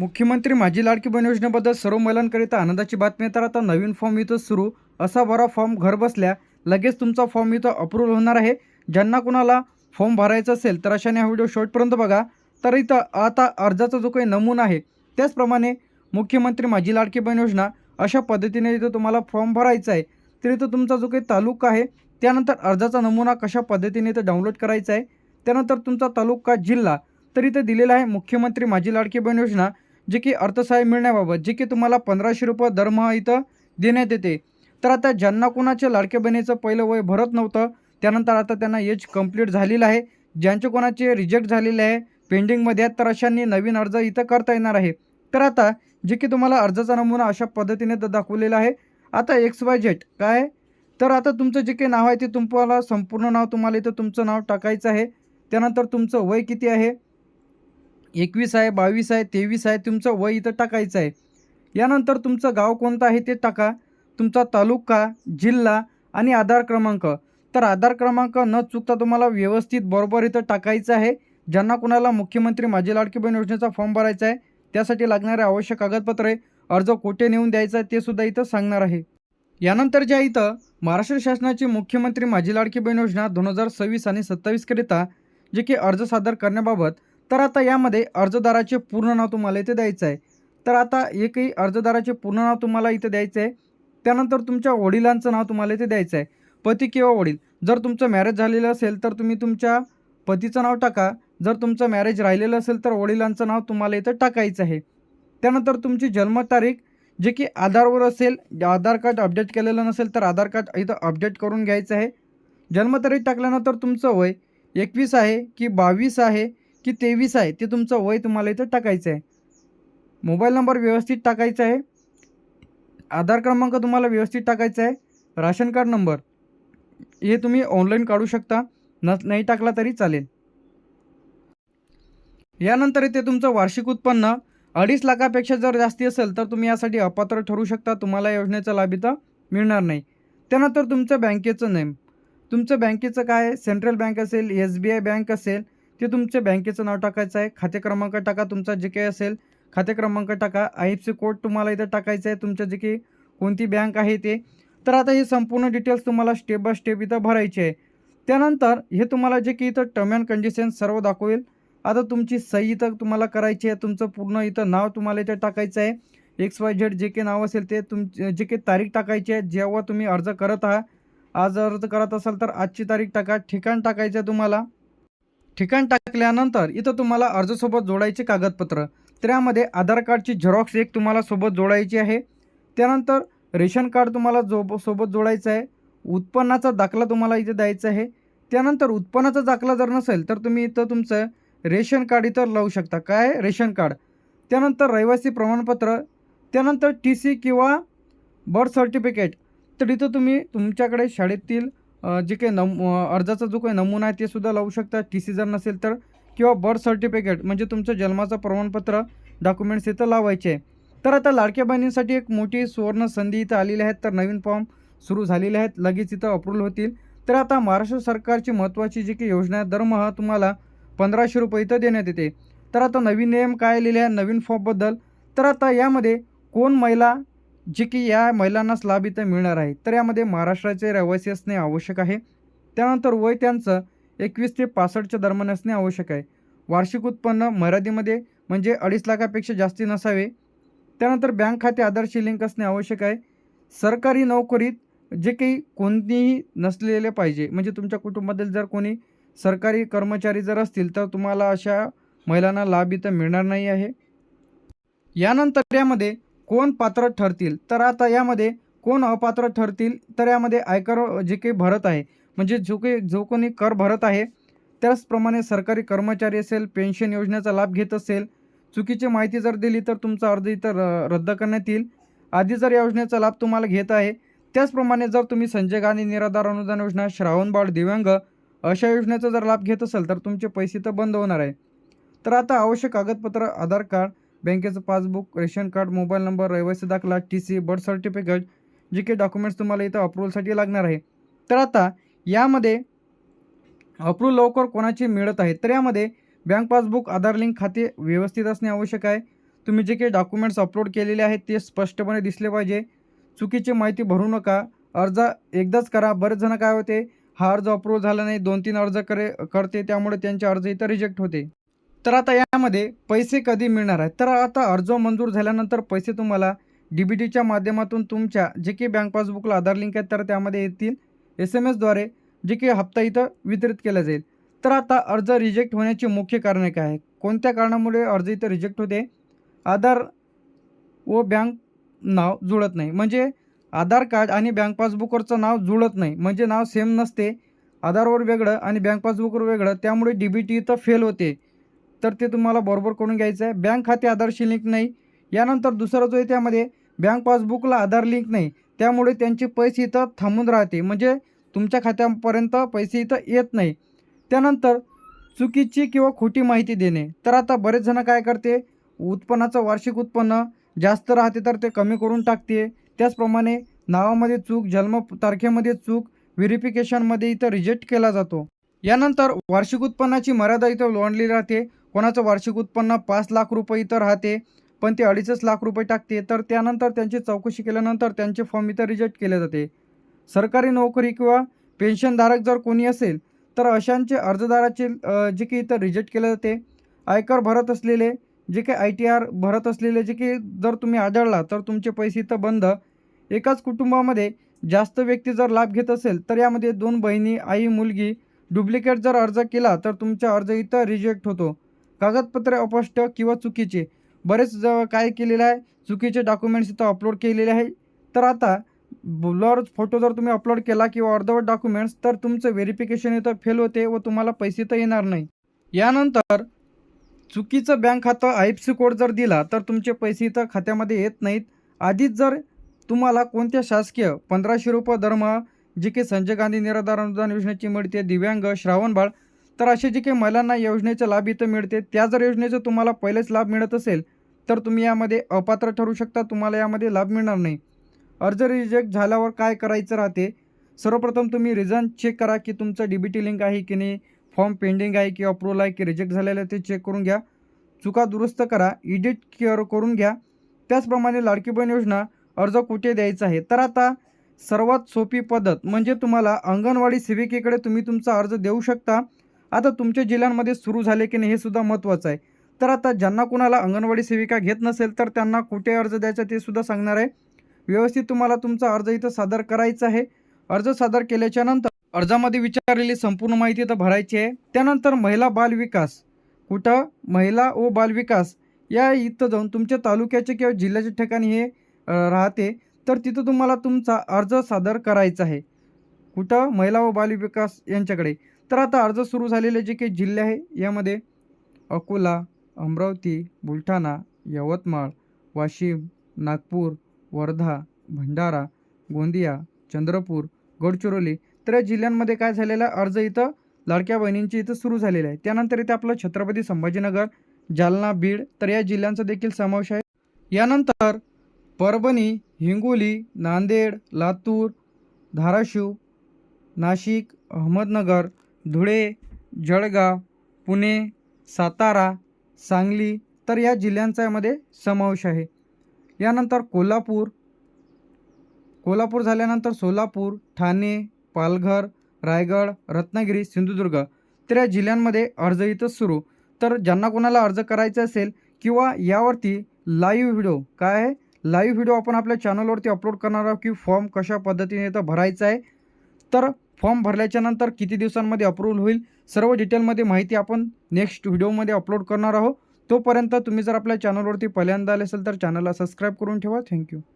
मुख्यमंत्री माझी लाडकी बहीण योजनेबद्दल सर्व महिलांकरिता आनंदाची बातमी आहे. तर आता नवीन फॉर्म इथं सुरू असा बरा फॉर्म घर बसल्या लगेच तुमचा फॉर्म इथं अप्रूव्ह होणार आहे. ज्यांना कुणाला फॉर्म भरायचा असेल तर अशाने हा व्हिडिओ शेवटपर्यंत बघा. तर इथं आता अर्जाचा जो काही नमुना आहे त्याचप्रमाणे मुख्यमंत्री माझी लाडकी बहीण योजना अशा पद्धतीने इथं तुम्हाला फॉर्म भरायचा आहे. तर इथं तुमचा जो काही तालुका आहे त्यानंतर अर्जाचा नमुना कशा पद्धतीने इथं डाउनलोड करायचा आहे, त्यानंतर तुमचा तालुका जिल्हा तर इथं दिलेला आहे मुख्यमंत्री माझी लाडकी बहीण योजना जे की अर्थसहाय्य मिळण्याबाबत जे की तुम्हाला 1500 रुपये दरमहा इथं देण्यात येते. तर आता ज्यांना कोणाच्या लाडक्या बहिणीचं पहिलं वय भरत नव्हतं त्यानंतर आता त्यांना एज कंप्लीट झालेलं आहे. ज्यांचे कोणाचे रिजेक्ट झालेले आहे पेंडिंगमध्ये आहेत तर अशांनी नवीन अर्ज इथं करता येणार आहे. तर आता जे की तुम्हाला अर्जाचा नमुना अशा पद्धतीने दाखवलेला आहे. आता XYZ काय तर आता तुमचं जे काही नाव आहे ते तुम्हाला संपूर्ण नाव तुम्हाला इथं तुमचं नाव टाकायचं आहे. त्यानंतर तुमचं वय किती आहे 21 आहे 22 आहे 23 आहे तुमचं वय इथं टाकायचं आहे. यानंतर तुमचं गाव कोणतं आहे ते टाका. तुमचा तालुका जिल्हा आणि आधार क्रमांक. तर आधार क्रमांक न चुकता तुम्हाला व्यवस्थित बरोबर इथं टाकायचं आहे. ज्यांना कुणाला मुख्यमंत्री माझी लाडकी बहीण योजनेचा फॉर्म भरायचा आहे त्यासाठी लागणारे आवश्यक कागदपत्रे अर्ज कुठे नेऊन द्यायचा आहे ते सुद्धा इथं सांगणार आहे. यानंतर ज्या इथं महाराष्ट्र शासनाची मुख्यमंत्री माझी लाडकी बहीण योजना 2026 आणि 27 करिता जे की अर्ज सादर करण्याबाबत तर आता यामध्ये अर्जदाराचे पूर्ण नाव तुम्हाला इथे द्यायचं आहे. तर आता एकही अर्जदाराचे पूर्ण नाव तुम्हाला इथे द्यायचं आहे. त्यानंतर तुमच्या वडिलांचं नाव तुम्हाला इथे द्यायचं आहे. पती किंवा वडील जर तुमचं मॅरेज झालेलं असेल तर तुम्ही तुमच्या पतीचं नाव टाका. जर तुमचं मॅरेज राहिलेलं असेल तर वडिलांचं नाव तुम्हाला इथं टाकायचं आहे. त्यानंतर तुमची जन्मतारीख जे की आधारवर असेल, आधार कार्ड अपडेट केलेलं नसेल तर आधार कार्ड इथं अपडेट करून घ्यायचं आहे. जन्मतारीख टाकल्यानंतर तुमचं वय 21 आहे की 22 आहे की 23 आहे ते तुमचं वय तुम्हाला इथं टाकायचं आहे. मोबाईल नंबर व्यवस्थित टाकायचा आहे. आधार क्रमांक तुम्हाला व्यवस्थित टाकायचा आहे. राशन कार्ड नंबर हे तुम्ही ऑनलाईन काढू शकता, नाही टाकला तरी चालेल. यानंतर इथे तुमचं वार्षिक उत्पन्न 2.5 लाखापेक्षा जर जास्ती असेल तर तुम्ही यासाठी अपात्र ठरू शकता. तुम्हाला योजनेचा लाभ इथं मिळणार नाही. त्यानंतर तुमचं बँकेचं नेम, तुमचं बँकेचं काय सेंट्रल बँक असेल SBI बँक असेल ते तुमच्या बँकेचं नाव टाकायचं आहे. खाते क्रमांक टाका तुमचा जे काही असेल खाते क्रमांक टाका. IFSC कोड तुम्हाला इथं टाकायचं आहे तुमचं जे की कोणती बँक आहे ते. तर आता हे संपूर्ण डिटेल्स तुम्हाला स्टेप बाय स्टेप इथं भरायचे आहे. त्यानंतर हे तुम्हाला जे की इथं टर्म अँड कंडिशन सर्व दाखवेल. आता तुमची सही इथं तुम्हाला करायची आहे. तुमचं पूर्ण इथं नाव तुम्हाला इथं टाकायचं आहे. XYZ जे काही नाव असेल ते जे काही तारीख टाकायची आहे जेव्हा तुम्ही अर्ज करत आहात. आज अर्ज करत असाल तर आजची तारीख टाका. ठिकाण टाकायचं आहे तुम्हाला. ठिकाण टाकल्यानंतर इथं तुम्हाला अर्जासोबत जोडायचे कागदपत्र. तर यामध्ये आधार कार्डची झेरॉक्स एक तुम्हाला सोबत जोडायची आहे. त्यानंतर रेशन कार्ड तुम्हाला सोबत जोडायचं आहे. उत्पन्नाचा दाखला तुम्हाला इथे द्यायचा आहे. त्यानंतर उत्पन्नाचा दाखला जर नसेल तर तुम्ही इथं तुमचं रेशन कार्ड इथं लावू शकता. काय रेशन कार्ड. त्यानंतर रहिवासी प्रमाणपत्र. त्यानंतर TC किंवा बर्थ सर्टिफिकेट. तर इथं तुम्ही तुमच्याकडे शाळेतील जे काही अर्जाचा जो काही नमुना आहे ते सुद्धा लावू शकता. TC जर नसेल तर किंवा बर्थ सर्टिफिकेट म्हणजे तुमचं जन्माचं प्रमाणपत्र डॉक्युमेंट्स इथं लावायचे आहे. तर आता लाडक्या बहिणींसाठी एक मोठी सुवर्ण संधी इथं आलेली आहेत. तर नवीन फॉर्म सुरू झालेले आहेत, लगेच इथं अप्रूव्हल होतील. तर आता महाराष्ट्र सरकारची महत्त्वाची जी काही योजना आहे दरमहा तुम्हाला 1500 रुपये इथं देण्यात येते. तर आता नवीन नियम काय आलेले आहे नवीन फॉर्मबद्दल. तर आता यामध्ये कोण महिला जे की या महिलांनाच लाभ इथं मिळणार आहे. तर यामध्ये महाराष्ट्राचे रहिवासी असणे आवश्यक आहे. त्यानंतर वय त्यांचं 21 ते 65च्या दरम्यान असणे आवश्यक आहे. वार्षिक उत्पन्न मर्यादेमध्ये म्हणजे 2.5 लाखापेक्षा जास्ती नसावे. त्यानंतर बँक खाते आधारशी लिंक असणे आवश्यक आहे. सरकारी नोकरीत जे काही कोणतीही नसलेले पाहिजे म्हणजे तुमच्या कुटुंबातील जर कोणी सरकारी कर्मचारी जर असतील तर तुम्हाला अशा महिलांना लाभ इथं मिळणार नाही आहे. यानंतर यामध्ये कोण पात्र ठरतील. तर आता यामध्ये कोण अपात्र ठरतील. तर यामध्ये आयकर जे काही भरत आहे म्हणजे जो कोणी कर भरत आहे त्याचप्रमाणे सरकारी कर्मचारी असेल, पेन्शन योजनेचा लाभ घेत असेल, चुकीची माहिती जर दिली तर तुमचा अर्ज इथं रद्द करण्यात येईल. आधी जर या योजनेचा लाभ तुम्हाला घेत आहे त्याचप्रमाणे जर तुम्ही संजय गांधी निराधार अनुदान योजना, श्रावण बाळ, दिव्यांग अशा योजनेचा जर लाभ घेत असाल तर तुमचे पैसे तर बंद होणार आहे. तर आता आवश्यक कागदपत्र आधार कार्ड, बँकेचं passbook, ration card, mobile number, रहिवासी दाखला, TC, बर्थ सर्टिफिकेट जे काही डॉक्युमेंट्स तुम्हाला इथं अप्रूव्हलसाठी लागणार आहे. तर आता यामध्ये अप्रूव्ह लवकर कोणाची मिळत आहे. तर यामध्ये बँक पासबुक, आधार लिंक खाते व्यवस्थित असणे आवश्यक आहे. तुम्ही जे काही डॉक्युमेंट्स अपलोड केलेले आहेत ते स्पष्टपणे दिसले पाहिजे. चुकीची माहिती भरू नका. अर्ज एकदाच करा. बरेच जण काय होते, हा अर्ज अप्रूव्ह झाला नाही, 2-3 अर्ज करते, त्यामुळे त्यांचे अर्ज इथं रिजेक्ट होते. तर आता यामध्ये पैसे कधी मिळणार आहेत? तर आता अर्ज मंजूर झाल्यानंतर पैसे तुम्हाला डी-बी-टीच्या माध्यमातून तुमच्या जे काही बँक पासबुकला आधार लिंक आहे तर त्यामध्ये येतील. SMS द्वारे जे काही हप्ता इथं वितरित केला जाईल. तर आता अर्ज रिजेक्ट होण्याची मुख्य कारणे काय आहेत? कोणत्या कारणामुळे अर्ज इथं रिजेक्ट होते? आधार व बँक नाव जुळत नाही. म्हणजे आधार कार्ड आणि बँक पासबुकवरचं नाव जुळत नाही. म्हणजे नाव सेम नसते. आधारवर वेगळं आणि बँक पासबुकवर वेगळं. त्यामुळे डी-बी-टी इथं फेल होते. तर ते तुम्हाला बरोबर करून घ्यायचं आहे. बँक खाते आधारशी लिंक नाही. यानंतर दुसरा जो आहे त्यामध्ये बँक पासबुकला आधार लिंक नाही. त्यामुळे त्यांचे पैसे इथं थांबून राहते. म्हणजे तुमच्या खात्यापर्यंत पैसे इथं येत नाही. त्यानंतर चुकीची किंवा खोटी माहिती देणे. तर आता बरेच जण काय करते, उत्पन्नाचं वार्षिक उत्पन्न जास्त राहते तर ते कमी करून टाकते. त्याचप्रमाणे नावामध्ये चूक, जन्म तारखेमध्ये चूक, व्हेरिफिकेशनमध्ये इथं रिजेक्ट केला जातो. यानंतर वार्षिक उत्पन्नाची मर्यादा इथं ओलांडली राहते. कोणाचं वार्षिक उत्पन्न 5 लाख रुपये इथं राहते, पण ते 2.5 लाख रुपये टाकते. तर त्यानंतर त्यांची चौकशी केल्यानंतर त्यांचे फॉर्म इथं रिजेक्ट केले जाते. सरकारी नोकरी किंवा पेन्शनधारक जर कोणी असेल तर अशांचे अर्जदाराचे जे काही इथं रिजेक्ट केले जाते. आयकर भरत असलेले, जे काही ITR भरत असलेले जे काही जर तुम्ही आढळला तर तुमचे पैसे इथं बंद. एकाच कुटुंबामध्ये जास्त व्यक्ती जर लाभ घेत असेल तर यामध्ये 2 बहिणी, आई, मुलगी डुप्लिकेट जर अर्ज केला तर तुमचा अर्ज इथं रिजेक्ट होतो. कागदपत्रे अस्पष्ट किंवा चुकीचे. बरेच काय केलेलं आहे, चुकीचे डॉक्युमेंट्स इथं अपलोड केलेले आहे. तर आता ब्लर फोटो जर तुम्ही अपलोड केला किंवा अर्धवट डॉक्युमेंट्स तर तुमचं व्हेरिफिकेशन इथं फेल होते व तुम्हाला पैसे तर येणार नाही. यानंतर चुकीचं बँक खातं IFSC कोड जर दिला तर तुमचे पैसे इथं खात्यामध्ये येत नाहीत. आधीच जर तुम्हाला कोणत्या शासकीय 1500 रुपये दरमहा जे काही संजय गांधी निराधार अनुदान योजनेची मिळते, दिव्यांग, श्रावणबाळ, तर असे जे काही महिलांना योजनेचा लाभ इथं मिळते, त्या जर योजनेचा तुम्हाला पहिलेच लाभ मिळत असेल तर तुम्ही यामध्ये अपात्र ठरू शकता. तुम्हाला यामध्ये लाभ मिळणार नाही. अर्ज रिजेक्ट झाल्यावर काय करायचं राहते? सर्वप्रथम तुम्ही रिझन चेक करा की तुमचं डी-बी-टी लिंक आहे की नाही, फॉर्म पेंडिंग आहे की अप्रूव्हल आहे की रिजेक्ट झालेलं आहे ते चेक करून घ्या. चुका दुरुस्त करा, एडिट करून घ्या. त्याचप्रमाणे लाडकी बहीण योजना अर्ज कुठे द्यायचा आहे? तर आता सर्वात सोपी पद्धत म्हणजे तुम्हाला अंगणवाडी सेविकेकडे तुम्ही तुमचा अर्ज देऊ शकता. आता तुमच्या जिल्ह्यांमध्ये सुरू झाले की नाही हे सुद्धा महत्त्वाचं आहे. तर आता ज्यांना कोणाला अंगणवाडी सेविका घेत नसेल तर त्यांना कुठे अर्ज द्यायचा ते सुद्धा सांगणार आहे. व्यवस्थित तुम्हाला तुमचा अर्ज इथं सादर करायचा आहे. अर्ज सादर केल्याच्या नंतर अर्जामध्ये विचारलेली संपूर्ण माहिती इथं भरायची आहे. त्यानंतर महिला बाल विकास, कुठं महिला व बाल विकास या इथं जाऊन तुमच्या तालुक्याचे किंवा जिल्ह्याच्या ठिकाणी हे राहते. तर तिथं तुम्हाला तुमचा अर्ज सादर करायचा आहे. कुठं? महिला व बाल विकास यांच्याकडे. तर आता अर्ज सुरू झालेले जे काही जिल्हे आहे यामध्ये अकोला, अमरावती, बुलढाणा, यवतमाळ, वाशिम, नागपूर, वर्धा, भंडारा, गोंदिया, चंद्रपूर, गडचिरोली, तर या जिल्ह्यांमध्ये काय झालेलं आहे, अर्ज इथं लाडक्या बहिणींची इथं सुरू झालेलं आहे. त्यानंतर इथे आपलं छत्रपती संभाजीनगर, जालना, बीड तर या जिल्ह्यांचा देखील समावेश आहे. यानंतर परभणी, हिंगोली, नांदेड, लातूर, धाराशिव, नाशिक, अहमदनगर, धुळे, जळगाव, पुणे, सातारा, सांगली तर या जिल्ह्यांचा यामध्ये समावेश आहे. यानंतर कोल्हापूर झाल्यानंतर सोलापूर, ठाणे, पालघर, रायगड, रत्नागिरी, सिंधुदुर्ग तर या जिल्ह्यांमध्ये अर्ज इथं सुरू. तर ज्यांना कोणाला अर्ज करायचा असेल किंवा यावरती लाईव्ह व्हिडिओ काय आहे, लाईव्ह व्हिडिओ आपण आपल्या चॅनलवरती अपलोड करणार आहोत की फॉर्म कशा पद्धतीने इथं भरायचा आहे. तर फॉर्म भरल्याच्या नंतर किती दिवसांमध्ये अप्रूव्हल होईल सर्व डिटेलमध्ये माहिती आपण नेक्स्ट व्हिडिओमध्ये अपलोड करणार आहोत. तोपर्यंत तुम्ही जर आपल्या चॅनलवरती पहिल्यांदा आले असेल तर चॅनलला सबस्क्राईब करून ठेवा. थँक्यू.